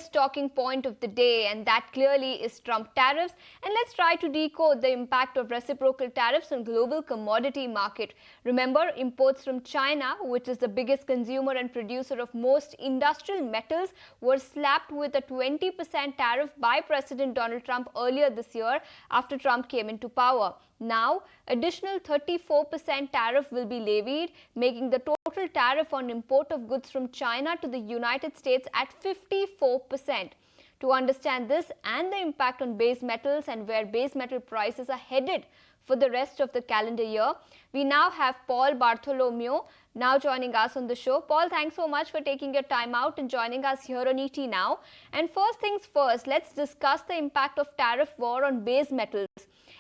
talking point of the day, and that clearly is Trump tariffs. And let's try to decode the impact of reciprocal tariffs on global commodity market. Remember, imports from China, which is the biggest consumer and producer of most industrial metals, were slapped with a 20% tariff by President Donald Trump earlier this year after Trump came into power. Now, additional 34% tariff will be levied, making the total tariff on import of goods from China to the United States at 54%. To understand this and the impact on base metals and where base metal prices are headed for the rest of the calendar year, we now have Paul Bartholomew now joining us on the show. Paul, thanks so much for taking your time out and joining us here on ET Now. And first things first, let's discuss the impact of tariff war on base metals.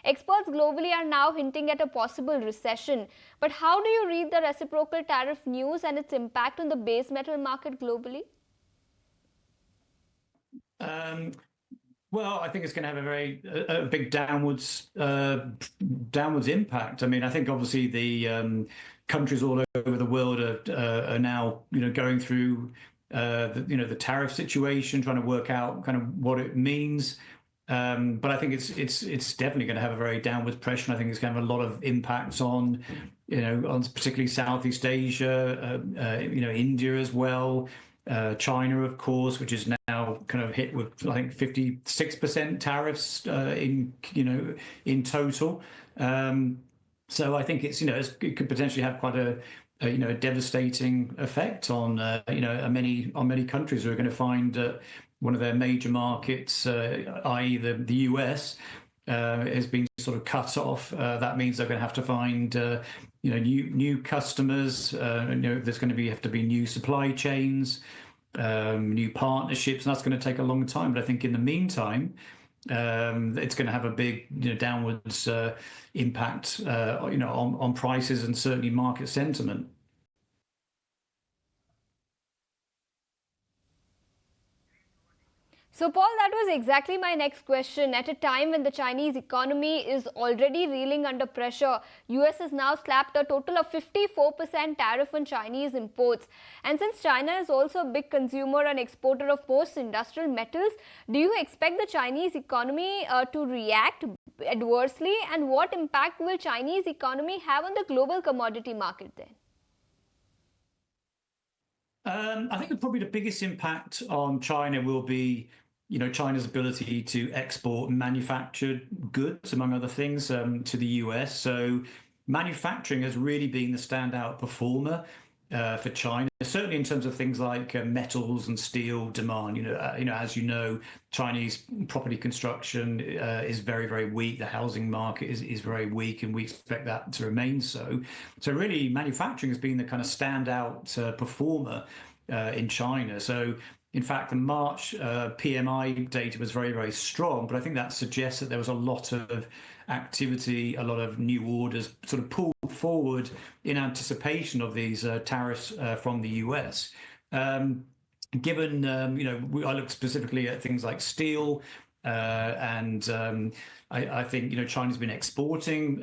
Experts globally are now hinting at a possible recession. But how do you read the reciprocal tariff news and its impact on the base metal market globally? Well, I think it's going to have a big downwards impact. I mean, I think obviously the countries all over the world are now going through the tariff situation, trying to work out kind of what it means. But I think it's definitely going to have a very downward pressure. And I think it's going to have a lot of impacts on on particularly Southeast Asia, India as well. China, of course, which is now kind of hit with, I think, 56% tariffs in total. So I think it could potentially have quite a devastating effect on many countries who are going to find one of their major markets, i.e. the US, has been sort of cut off. That means they're going to have to find new customers. There's going to have to be new supply chains, new partnerships, and that's going to take a long time. But I think in the meantime, it's going to have a big downwards impact on prices and certainly market sentiment. So, Paul, that was exactly my next question. At a time when the Chinese economy is already reeling under pressure, US has now slapped a total of 54% tariff on Chinese imports. And since China is also a big consumer and exporter of most industrial metals, do you expect the Chinese economy to react adversely? And what impact will Chinese economy have on the global commodity market then? I think probably the biggest impact on China will be China's ability to export manufactured goods, among other things, to the US. So manufacturing has really been the standout performer for China, certainly in terms of things like metals and steel demand. As you know, Chinese property construction is very, very weak. The housing market is very weak, and we expect that to remain so. So really, manufacturing has been the kind of standout performer in China. So in fact, the March PMI data was very, very strong, but I think that suggests that there was a lot of activity, a lot of new orders sort of pulled forward in anticipation of these tariffs from the US. Given, I look specifically at things like steel, and I think China's been exporting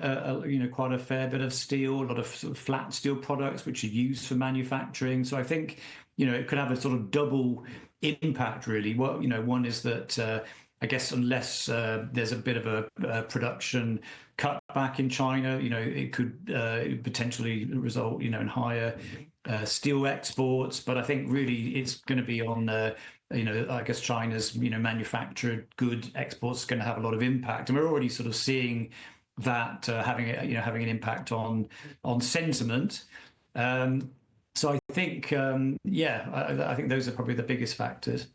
quite a fair bit of steel, a lot of sort of flat steel products which are used for manufacturing. So I think it could have a sort of double impact, really. One is that I guess unless there's a bit of a production cutback in China, it could potentially result in higher steel exports. But I think really it's going to be on I guess China's manufactured good exports is going to have a lot of impact, and we're already sort of seeing that having an impact on sentiment. So I think I think those are probably the biggest factors.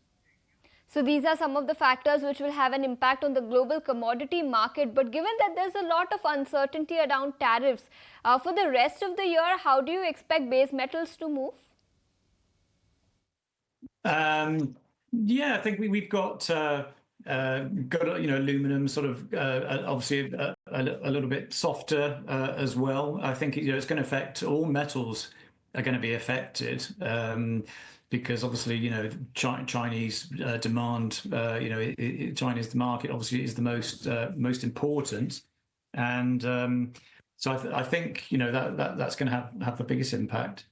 So these are some of the factors which will have an impact on the global commodity market. But given that there's a lot of uncertainty around tariffs, for the rest of the year, how do you expect base metals to move? I think we've got aluminum sort of obviously a little bit softer as well. I think it's going to affect all metals are going to be affected. Because obviously, Chinese demand, China's market obviously is the most important, and so I think that's going to have the biggest impact.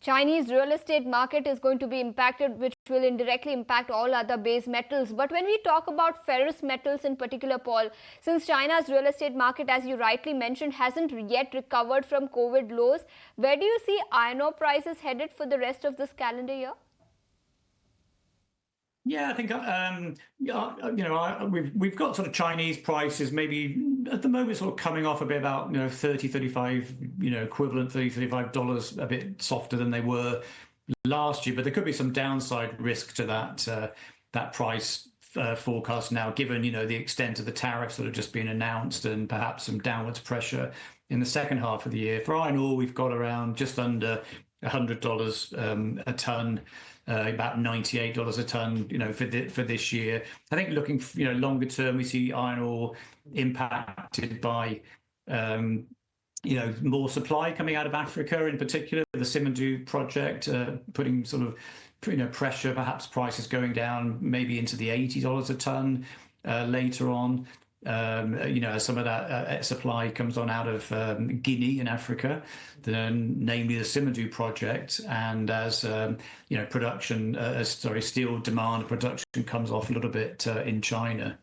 Chinese real estate market is going to be impacted, which will indirectly impact all other base metals. But when we talk about ferrous metals in particular, Paul, since China's real estate market, as you rightly mentioned, hasn't yet recovered from COVID lows, where do you see iron ore prices headed for the rest of this calendar year? Yeah, I think we've got sort of Chinese prices maybe at the moment sort of coming off a bit about 30, 35 equivalent $35 a bit softer than they were last year, but there could be some downside risk to that price forecast now, given the extent of the tariffs that have just been announced and perhaps some downwards pressure in the second half of the year. For iron ore, we've got around just under $100 a ton. About $98 a ton, for this year. I think looking, longer term, we see iron ore impacted by, more supply coming out of Africa, in particular, the Simandou project, putting sort of, pressure, perhaps prices going down maybe into the $80 a ton later on. As some of that supply comes on out of Guinea in Africa, namely the Simandou project, and as steel demand production comes off a little bit in China.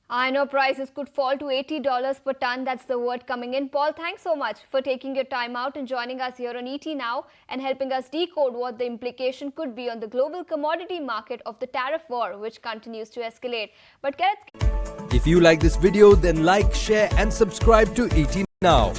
Iron ore prices could fall to $80 per ton. That's the word coming in. Paul, thanks so much for taking your time out and joining us here on ET Now and helping us decode what the implication could be on the global commodity market of the tariff war, which continues to escalate. But if you like this video, then like, share and subscribe to ET Now.